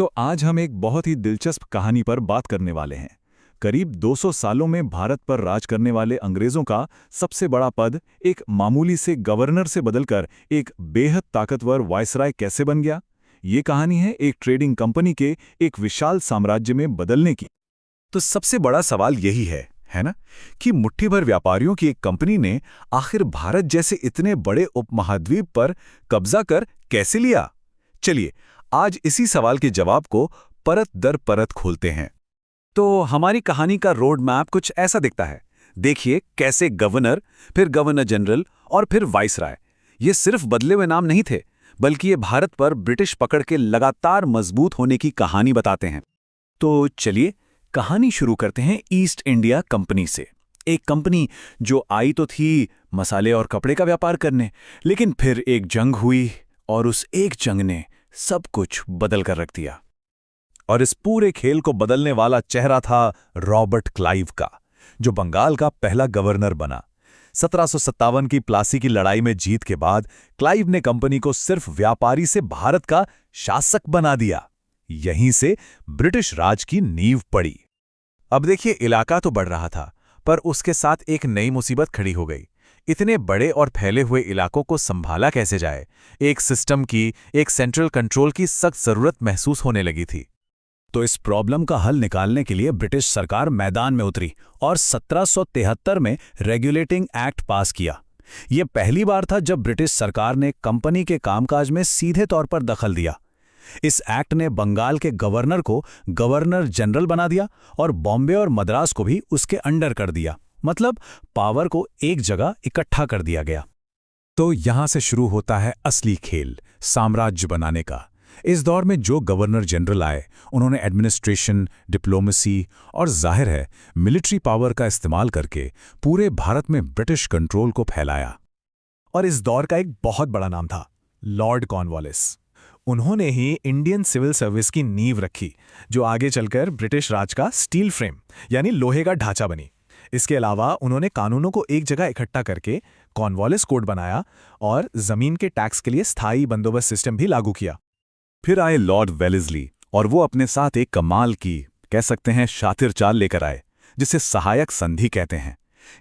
तो आज हम एक बहुत ही दिलचस्प कहानी पर बात करने वाले हैं। करीब 200 सालों में भारत पर राज करने वाले अंग्रेजों का सबसे बड़ा पद एक मामूली से गवर्नर से बदलकर एक बेहद ताकतवर वायसराय कैसे बन गया। ये कहानी है एक ट्रेडिंग कंपनी के एक विशाल साम्राज्य में बदलने की। तो सबसे बड़ा सवाल यही है ना, कि मुट्ठी भर व्यापारियों की एक कंपनी ने आखिर भारत जैसे इतने बड़े उपमहाद्वीप पर कब्जा कर कैसे लिया। चलिए आज इसी सवाल के जवाब को परत दर परत खोलते हैं। तो हमारी कहानी का रोड मैप कुछ ऐसा दिखता है। देखिए कैसे गवर्नर, फिर गवर्नर जनरल और फिर वाइसराय, ये सिर्फ बदले हुए नाम नहीं थे, बल्कि ये भारत पर ब्रिटिश पकड़ के लगातार मजबूत होने की कहानी बताते हैं। तो चलिए कहानी शुरू करते हैं ईस्ट इंडिया कंपनी से। एक कंपनी जो आई तो थी मसाले और कपड़े का व्यापार करने, लेकिन फिर एक जंग हुई और उस एक जंग ने सब कुछ बदल कर रख दिया। और इस पूरे खेल को बदलने वाला चेहरा था रॉबर्ट क्लाइव का, जो बंगाल का पहला गवर्नर बना। 1757 की प्लासी की लड़ाई में जीत के बाद क्लाइव ने कंपनी को सिर्फ व्यापारी से भारत का शासक बना दिया। यहीं से ब्रिटिश राज की नींव पड़ी। अब देखिए इलाका तो बढ़ रहा था, पर उसके साथ एक नई मुसीबत खड़ी हो गई। इतने बड़े और फैले हुए इलाकों को संभाला कैसे जाए। एक सिस्टम की, एक सेंट्रल कंट्रोल की सख्त जरूरत महसूस होने लगी थी। तो इस प्रॉब्लम का हल निकालने के लिए ब्रिटिश सरकार मैदान में उतरी और 1773 में रेगुलेटिंग एक्ट पास किया। यह पहली बार था जब ब्रिटिश सरकार ने कंपनी के कामकाज में सीधे तौर पर दखल दिया। इस एक्ट ने बंगाल के गवर्नर को गवर्नर जनरल बना दिया और बॉम्बे और मद्रास को भी उसके अंडर कर दिया। मतलब पावर को एक जगह इकट्ठा कर दिया गया। तो यहां से शुरू होता है असली खेल, साम्राज्य बनाने का। इस दौर में जो गवर्नर जनरल आए, उन्होंने एडमिनिस्ट्रेशन, डिप्लोमेसी और जाहिर है मिलिट्री पावर का इस्तेमाल करके पूरे भारत में ब्रिटिश कंट्रोल को फैलाया। और इस दौर का एक बहुत बड़ा नाम था लॉर्ड कॉर्नवालिस। उन्होंने ही इंडियन सिविल सर्विस की नींव रखी, जो आगे चलकर ब्रिटिश राज का स्टील फ्रेम यानी लोहे का ढांचा बनी। इसके अलावा उन्होंने कानूनों को एक जगह इकट्ठा करके कॉर्नवालिस कोड बनाया और जमीन के टैक्स के लिए स्थायी बंदोबस्त सिस्टम भी लागू किया। फिर आए लॉर्ड वेलेस्ली और वो अपने साथ एक कमाल की, कह सकते हैं शातिर चाल लेकर आए, जिसे सहायक संधि कहते हैं।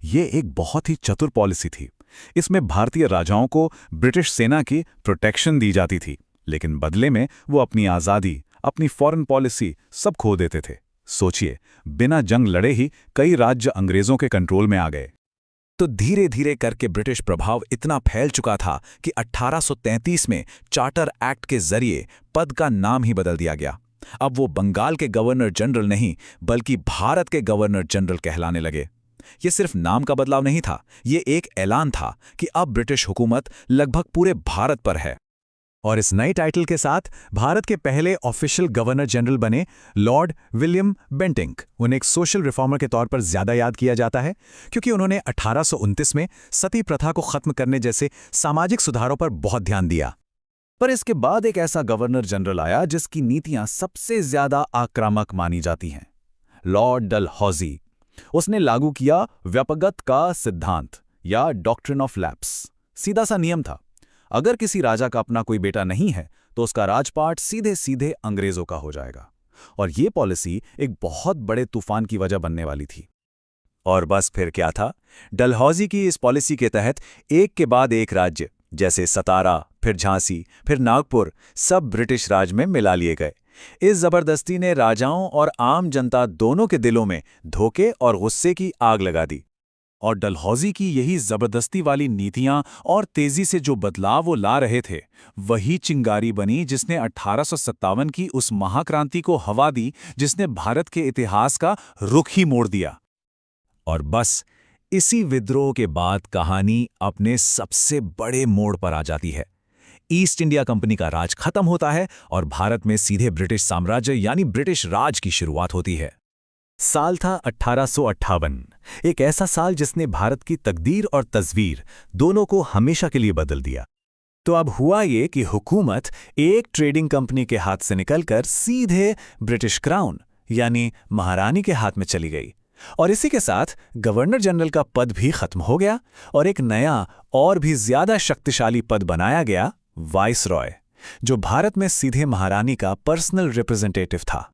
ये एक बहुत ही चतुर पॉलिसी थी। इसमें भारतीय राजाओं को ब्रिटिश सेना की प्रोटेक्शन दी जाती थी, लेकिन बदले में वो अपनी आज़ादी, अपनी फॉरेन पॉलिसी सब खो देते थे। सोचिए, बिना जंग लड़े ही कई राज्य अंग्रेजों के कंट्रोल में आ गए। तो धीरे धीरे करके ब्रिटिश प्रभाव इतना फैल चुका था कि 1833 में चार्टर एक्ट के जरिए पद का नाम ही बदल दिया गया। अब वो बंगाल के गवर्नर जनरल नहीं, बल्कि भारत के गवर्नर जनरल कहलाने लगे। ये सिर्फ नाम का बदलाव नहीं था, ये एक ऐलान था कि अब ब्रिटिश हुकूमत लगभग पूरे भारत पर है। और इस नए टाइटल के साथ भारत के पहले ऑफिशियल गवर्नर जनरल बने लॉर्ड विलियम बेंटिंक। उन्हें एक सोशल रिफॉर्मर के तौर पर ज्यादा याद किया जाता है, क्योंकि उन्होंने 1829 में सती प्रथा को खत्म करने जैसे सामाजिक सुधारों पर बहुत ध्यान दिया। पर इसके बाद एक ऐसा गवर्नर जनरल आया जिसकी नीतियां सबसे ज्यादा आक्रामक मानी जाती हैं, लॉर्ड डलहौजी। उसने लागू किया व्यापकता का सिद्धांत या डॉक्ट्रिन ऑफ लैप्स। सीधा सा नियम था, अगर किसी राजा का अपना कोई बेटा नहीं है तो उसका राजपाट सीधे सीधे अंग्रेजों का हो जाएगा। और ये पॉलिसी एक बहुत बड़े तूफान की वजह बनने वाली थी। और बस फिर क्या था, डलहौजी की इस पॉलिसी के तहत एक के बाद एक राज्य, जैसे सतारा, फिर झांसी, फिर नागपुर, सब ब्रिटिश राज में मिला लिए गए। इस जबरदस्ती ने राजाओं और आम जनता दोनों के दिलों में धोखे और गुस्से की आग लगा दी। और डलहौजी की यही जबरदस्ती वाली नीतियां और तेजी से जो बदलाव वो ला रहे थे, वही चिंगारी बनी जिसने 1857 की उस महाक्रांति को हवा दी, जिसने भारत के इतिहास का रुख ही मोड़ दिया। और बस इसी विद्रोह के बाद कहानी अपने सबसे बड़े मोड़ पर आ जाती है। ईस्ट इंडिया कंपनी का राज खत्म होता है और भारत में सीधे ब्रिटिश साम्राज्य यानी ब्रिटिश राज की शुरुआत होती है। साल था 1858, एक ऐसा साल जिसने भारत की तकदीर और तस्वीर दोनों को हमेशा के लिए बदल दिया। तो अब हुआ ये कि हुकूमत एक ट्रेडिंग कंपनी के हाथ से निकलकर सीधे ब्रिटिश क्राउन यानी महारानी के हाथ में चली गई। और इसी के साथ गवर्नर जनरल का पद भी खत्म हो गया और एक नया और भी ज्यादा शक्तिशाली पद बनाया गया, वाइसरॉय, जो भारत में सीधे महारानी का पर्सनल रिप्रेजेंटेटिव था।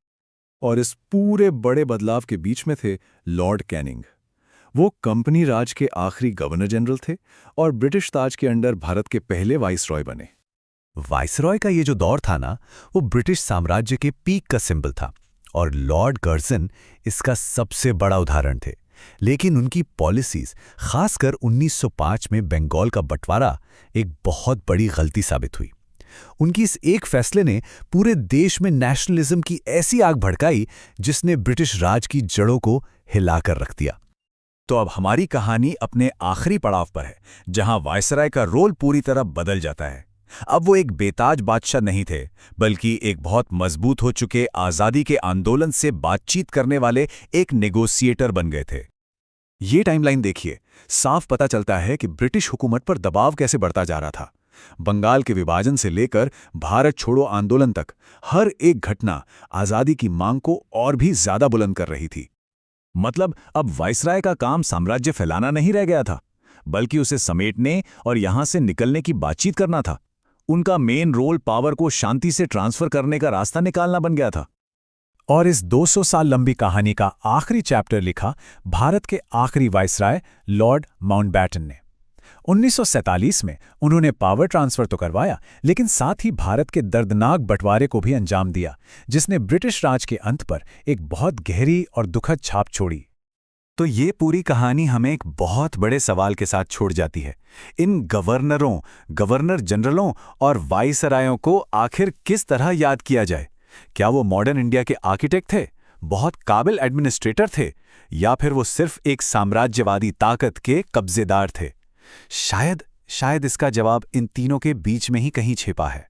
और इस पूरे बड़े बदलाव के बीच में थे लॉर्ड कैनिंग। वो कंपनी राज के आखिरी गवर्नर जनरल थे और ब्रिटिश ताज के अंडर भारत के पहले वाइसरॉय बने। वाइसरॉय का ये जो दौर था ना, वो ब्रिटिश साम्राज्य के पीक का सिंबल था और लॉर्ड कर्जन इसका सबसे बड़ा उदाहरण थे। लेकिन उनकी पॉलिसीज, खासकर 1905 में बंगाल का बंटवारा, एक बहुत बड़ी गलती साबित हुई। उनकी इस एक फैसले ने पूरे देश में नेशनलिज्म की ऐसी आग भड़काई जिसने ब्रिटिश राज की जड़ों को हिलाकर रख दिया। तो अब हमारी कहानी अपने आखिरी पड़ाव पर है, जहां वायसराय का रोल पूरी तरह बदल जाता है। अब वो एक बेताज बादशाह नहीं थे, बल्कि एक बहुत मजबूत हो चुके आज़ादी के आंदोलन से बातचीत करने वाले एक नेगोशिएटर बन गए थे। ये टाइमलाइन देखिए, साफ पता चलता है कि ब्रिटिश हुकूमत पर दबाव कैसे बढ़ता जा रहा था। बंगाल के विभाजन से लेकर भारत छोड़ो आंदोलन तक हर एक घटना आज़ादी की मांग को और भी ज्यादा बुलंद कर रही थी। मतलब अब वायसराय का काम साम्राज्य फैलाना नहीं रह गया था, बल्कि उसे समेटने और यहां से निकलने की बातचीत करना था। उनका मेन रोल पावर को शांति से ट्रांसफर करने का रास्ता निकालना बन गया था। और इस 200 साल लंबी कहानी का आखिरी चैप्टर लिखा भारत के आखिरी वाइसराय लॉर्ड माउंटबैटन ने। 1947 में उन्होंने पावर ट्रांसफर तो करवाया, लेकिन साथ ही भारत के दर्दनाक बंटवारे को भी अंजाम दिया, जिसने ब्रिटिश राज के अंत पर एक बहुत गहरी और दुखद छाप छोड़ी। तो ये पूरी कहानी हमें एक बहुत बड़े सवाल के साथ छोड़ जाती है। इन गवर्नरों, गवर्नर जनरलों और वाइसरायों को आखिर किस तरह याद किया जाए? क्या वो मॉडर्न इंडिया के आर्किटेक्ट थे, बहुत काबिल एडमिनिस्ट्रेटर थे, या फिर वो सिर्फ एक साम्राज्यवादी ताकत के कब्जेदार थे? शायद इसका जवाब इन तीनों के बीच में ही कहीं छिपा है।